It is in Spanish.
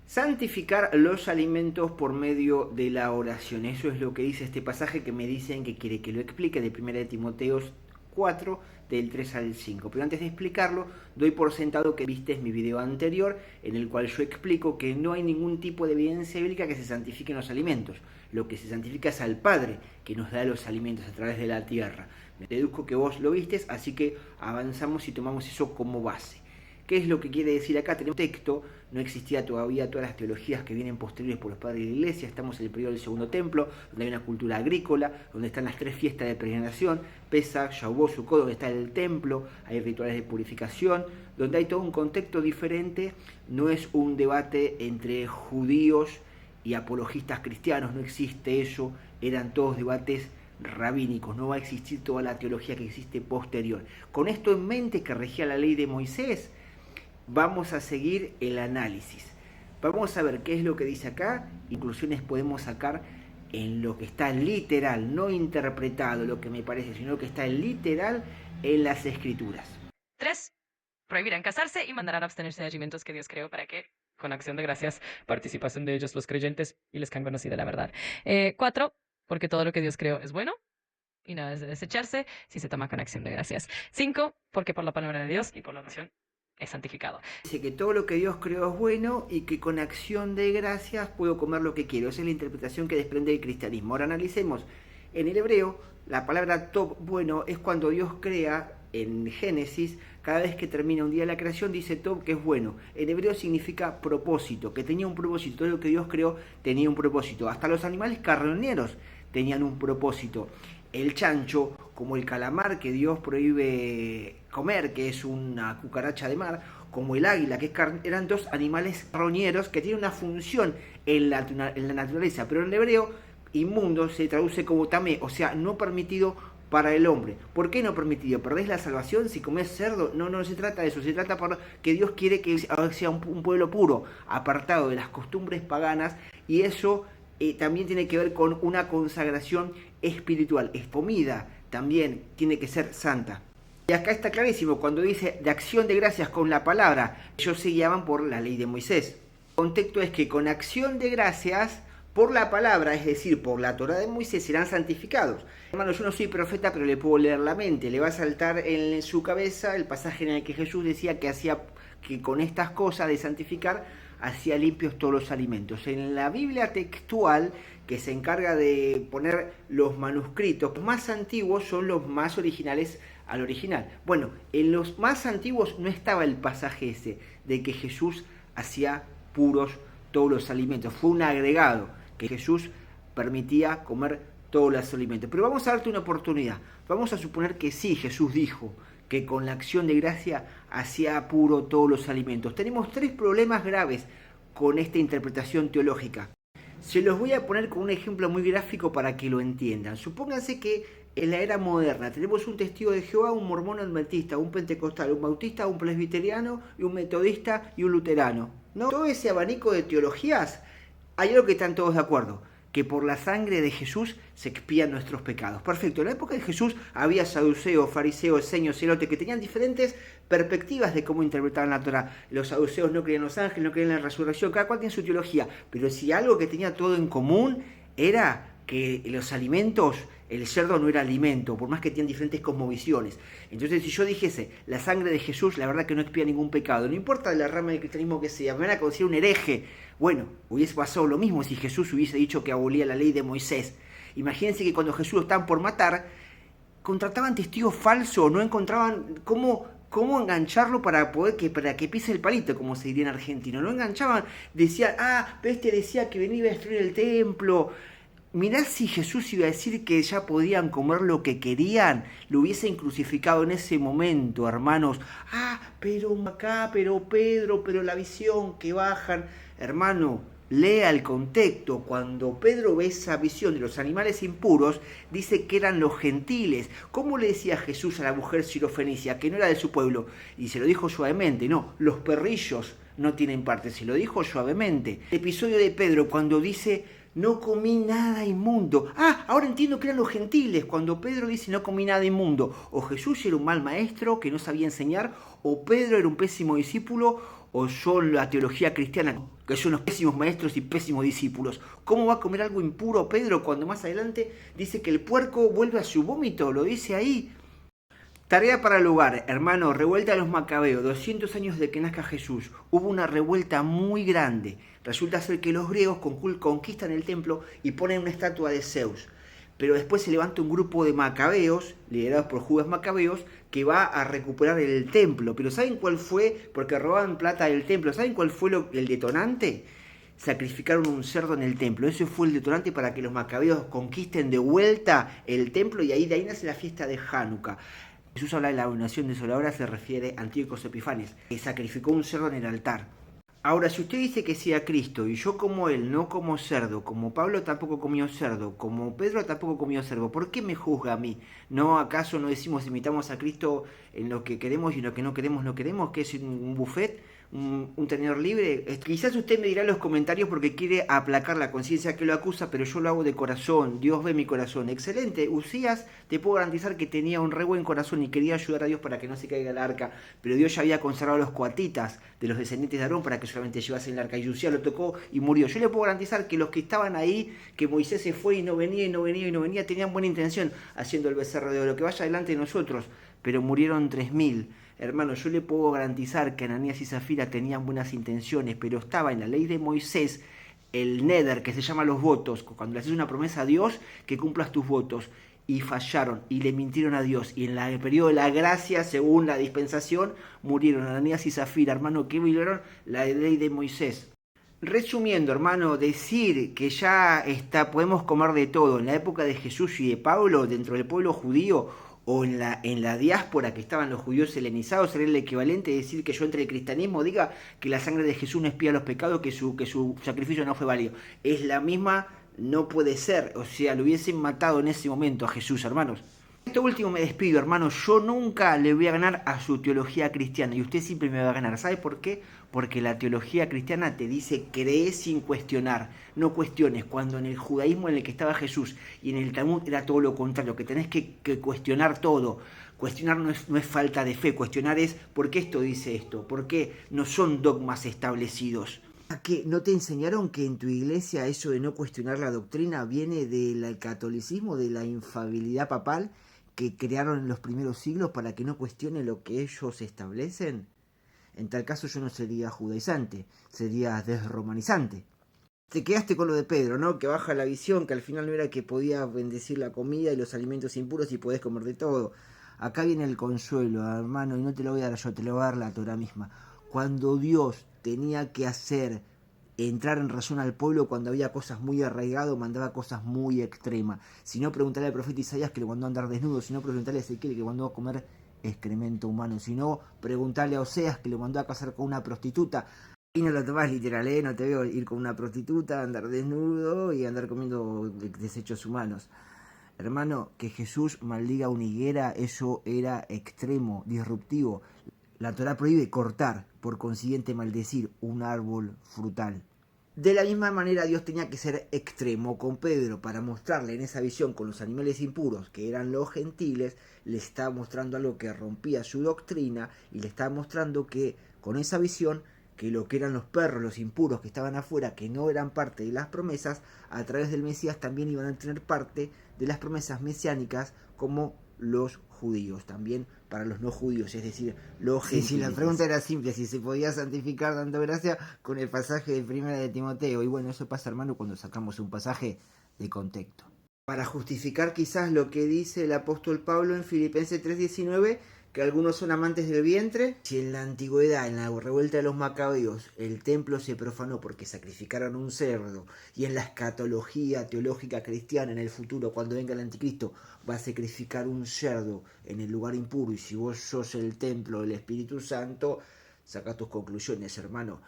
Santificar los alimentos por medio de la oración. Eso es lo que dice este pasaje que me dicen que quiere que lo explique de 1 de Timoteo 4, del 3 al 5. Pero antes de explicarlo, doy por sentado que viste mi video anterior en el cual yo explico que no hay ningún tipo de evidencia bíblica que se santifiquen los alimentos. Lo que se santifica es al Padre que nos da los alimentos a través de la tierra. Me deduzco que vos lo vistes, así que avanzamos y tomamos eso como base. ¿Qué es lo que quiere decir acá? Tenemos un texto, no existía todavía todas las teologías que vienen posteriores por los padres de la iglesia, estamos en el periodo del segundo templo, donde hay una cultura agrícola, donde están las tres fiestas de peregrinación, Pesach, Shavuot, Sukkot, donde está el templo, hay rituales de purificación, donde hay todo un contexto diferente, no es un debate entre judíos y apologistas cristianos, no existe eso, eran todos debates rabínicos, no va a existir toda la teología que existe posterior. Con esto en mente que regía la ley de Moisés, vamos a seguir el análisis. Vamos a ver qué es lo que dice acá. Inclusiones podemos sacar en lo que está literal, no interpretado lo que me parece, sino que está literal en las escrituras. 3. Prohibirán casarse y mandarán a abstenerse de alimentos que Dios creó para que, con acción de gracias, participasen de ellos los creyentes y les hagan conocida la verdad. 4. Porque todo lo que Dios creó es bueno y nada es de desecharse si se toma con acción de gracias. 5. Porque por la palabra de Dios y por la oración es santificado. Dice que todo lo que Dios creó es bueno y que con acción de gracias puedo comer lo que quiero. Esa es la interpretación que desprende el cristianismo. Ahora analicemos. En el hebreo, la palabra tov, bueno, es cuando Dios crea en Génesis, cada vez que termina un día de la creación, dice tov, que es bueno. En hebreo significa propósito, que tenía un propósito. Todo lo que Dios creó tenía un propósito. Hasta los animales carroñeros tenían un propósito. El chancho, como el calamar que Dios prohíbe comer, que es una cucaracha de mar, como el águila, que es eran dos animales carroñeros que tienen una función en la naturaleza, pero en el hebreo inmundo se traduce como tamé, o sea, no permitido para el hombre. ¿Por qué no permitido? ¿Perdés la salvación si comés cerdo? No, no se trata de eso, se trata por que Dios quiere que sea un pueblo puro, apartado de las costumbres paganas, y eso también tiene que ver con una consagración espiritual. Es comida, también tiene que ser santa. Y acá está clarísimo, cuando dice de acción de gracias con la palabra, ellos se guiaban por la ley de Moisés. El contexto es que con acción de gracias por la palabra, es decir, por la Torá de Moisés, serán santificados. Hermano, yo no soy profeta, pero le puedo leer la mente. Le va a saltar en su cabeza el pasaje en el que Jesús decía que con estas cosas de santificar hacía limpios todos los alimentos. En la Biblia textual, que se encarga de poner los manuscritos más antiguos, son los más originales al original. Bueno, en los más antiguos no estaba el pasaje ese de que Jesús hacía puros todos los alimentos. Fue un agregado que Jesús permitía comer todos los alimentos. Pero vamos a darte una oportunidad. Vamos a suponer que sí, Jesús dijo que con la acción de gracia hacía puro todos los alimentos. Tenemos tres problemas graves con esta interpretación teológica. Se los voy a poner con un ejemplo muy gráfico para que lo entiendan. Supónganse que en la era moderna tenemos un testigo de Jehová, un mormón adventista, un pentecostal, un bautista, un presbiteriano, y un metodista y un luterano, ¿no? Todo ese abanico de teologías, hay algo que están todos de acuerdo, que por la sangre de Jesús se expían nuestros pecados. Perfecto, en la época de Jesús había saduceos, fariseos, esenios, celotes, que tenían diferentes perspectivas de cómo interpretar la Torá. Los saduceos no creían en los ángeles, no creían en la resurrección, cada cual tiene su teología, pero si algo que tenía todo en común era que los alimentos, el cerdo no era alimento, por más que tenían diferentes cosmovisiones. Entonces, si yo dijese, la sangre de Jesús, la verdad que no expía ningún pecado, no importa la rama del cristianismo que sea, me van a considerar un hereje. Bueno, hubiese pasado lo mismo si Jesús hubiese dicho que abolía la ley de Moisés. Imagínense que cuando Jesús lo estaban por matar, contrataban testigos falsos, no encontraban cómo engancharlo para que pise el palito, como se diría en argentino. No enganchaban, decían, este decía que venía a destruir el templo. Mirá si Jesús iba a decir que ya podían comer lo que querían, lo hubiesen crucificado en ese momento, hermanos. Pero acá, pero Pedro, pero la visión que bajan. Hermano, lea el contexto. Cuando Pedro ve esa visión de los animales impuros, dice que eran los gentiles. ¿Cómo le decía Jesús a la mujer sirofenicia que no era de su pueblo? Y se lo dijo suavemente, no, los perrillos no tienen parte, se lo dijo suavemente. El episodio de Pedro cuando dice, no comí nada inmundo. Ahora entiendo que eran los gentiles. Cuando Pedro dice no comí nada inmundo, o Jesús era un mal maestro que no sabía enseñar, o Pedro era un pésimo discípulo, ¿O son la teología cristiana, que son los pésimos maestros y pésimos discípulos? ¿Cómo va a comer algo impuro Pedro cuando más adelante dice que el puerco vuelve a su vómito? Lo dice ahí. Tarea para el hogar, hermano, revuelta de los macabeos, 200 años de que nazca Jesús. Hubo una revuelta muy grande. Resulta ser que los griegos conquistan el templo y ponen una estatua de Zeus. Pero después se levanta un grupo de macabeos, liderados por Judas Macabeos, que va a recuperar el templo. Pero ¿saben cuál fue? Porque robaban plata del templo. ¿Saben cuál fue el detonante? Sacrificaron un cerdo en el templo. Eso fue el detonante para que los macabeos conquisten de vuelta el templo y de ahí nace la fiesta de Hanukkah. Jesús habla de la abominación desoladora, se refiere a Antíoco Epifanes, que sacrificó un cerdo en el altar. Ahora, si usted dice que sea Cristo y yo como él no como cerdo, como Pablo tampoco comió cerdo, como Pedro tampoco comió cerdo, ¿por qué me juzga a mí? ¿No acaso no decimos imitamos a Cristo en lo que queremos y en lo que no queremos no queremos? ¿Que es un buffet? ¿Un tenedor libre? Quizás usted me dirá en los comentarios porque quiere aplacar la conciencia que lo acusa, pero yo lo hago de corazón, Dios ve mi corazón. Excelente, Usías te puedo garantizar que tenía un re buen corazón y quería ayudar a Dios para que no se caiga el arca, pero Dios ya había conservado los coatitas de los descendientes de Aarón para que solamente llevasen el arca y Usías lo tocó y murió. Yo le puedo garantizar que los que estaban ahí, que Moisés se fue y no venía y no venía y no venía, tenían buena intención haciendo el becerro de oro, que vaya delante de nosotros, pero murieron 3000. Hermano, yo le puedo garantizar que Ananías y Zafira tenían buenas intenciones, pero estaba en la ley de Moisés el neder, que se llama los votos, cuando le haces una promesa a Dios, que cumplas tus votos. Y fallaron, y le mintieron a Dios. Y en el periodo de la gracia, según la dispensación, murieron Ananías y Zafira, hermano, que violaron la ley de Moisés. Resumiendo, hermano, decir que ya podemos comer de todo en la época de Jesús y de Pablo, dentro del pueblo judío, o en la diáspora que estaban los judíos helenizados, sería el equivalente de decir que yo entre el cristianismo diga que la sangre de Jesús no expía los pecados, que su sacrificio no fue válido. Es la misma, no puede ser, o sea, lo hubiesen matado en ese momento a Jesús, hermanos. Esto último me despido, hermano. Yo nunca le voy a ganar a su teología cristiana y usted siempre me va a ganar. ¿Sabe por qué? Porque la teología cristiana te dice cree sin cuestionar, no cuestiones. Cuando en el judaísmo en el que estaba Jesús y en el Talmud era todo lo contrario, que tenés que cuestionar todo. Cuestionar no es falta de fe, cuestionar es ¿por qué esto dice esto? ¿Por qué no son dogmas establecidos? ¿Que no te enseñaron que en tu iglesia eso de no cuestionar la doctrina viene del catolicismo, de la infalibilidad papal que crearon en los primeros siglos para que no cuestione lo que ellos establecen? En tal caso yo no sería judaizante, sería desromanizante. Te quedaste con lo de Pedro, ¿no? Que baja la visión, que al final no era que podía bendecir la comida y los alimentos impuros y podés comer de todo. Acá viene el consuelo, hermano, y no te lo voy a dar yo, te lo voy a dar la Torah misma. Cuando Dios tenía que entrar en razón al pueblo cuando había cosas muy arraigadas, mandaba cosas muy extremas. Si no, preguntarle al profeta Isaías que le mandó a andar desnudo, si no, preguntarle a Ezequiel que le mandó a comer excremento humano, si no, preguntarle a Oseas que le mandó a casar con una prostituta. Y no lo tomás literal, no te veo ir con una prostituta, andar desnudo y andar comiendo desechos humanos. Hermano, que Jesús maldiga una higuera, eso era extremo, disruptivo. La Torá prohíbe cortar, por consiguiente maldecir un árbol frutal. De la misma manera Dios tenía que ser extremo con Pedro para mostrarle en esa visión con los animales impuros, que eran los gentiles, le estaba mostrando algo que rompía su doctrina y le estaba mostrando que con esa visión, que lo que eran los perros, los impuros que estaban afuera, que no eran parte de las promesas, a través del Mesías también iban a tener parte de las promesas mesiánicas como los judíos, también para los no judíos, es decir, los gentiles. Sí, la pregunta era simple, si se podía santificar dando gracia con el pasaje de Primera de Timoteo, y bueno, eso pasa, hermano, cuando sacamos un pasaje de contexto. Para justificar quizás lo que dice el apóstol Pablo en Filipenses 3:19, que algunos son amantes del vientre. Si en la antigüedad, en la revuelta de los macabeos, el templo se profanó porque sacrificaron un cerdo, y en la escatología teológica cristiana en el futuro, cuando venga el anticristo, va a sacrificar un cerdo en el lugar impuro, y si vos sos el templo del Espíritu Santo, saca tus conclusiones, hermano.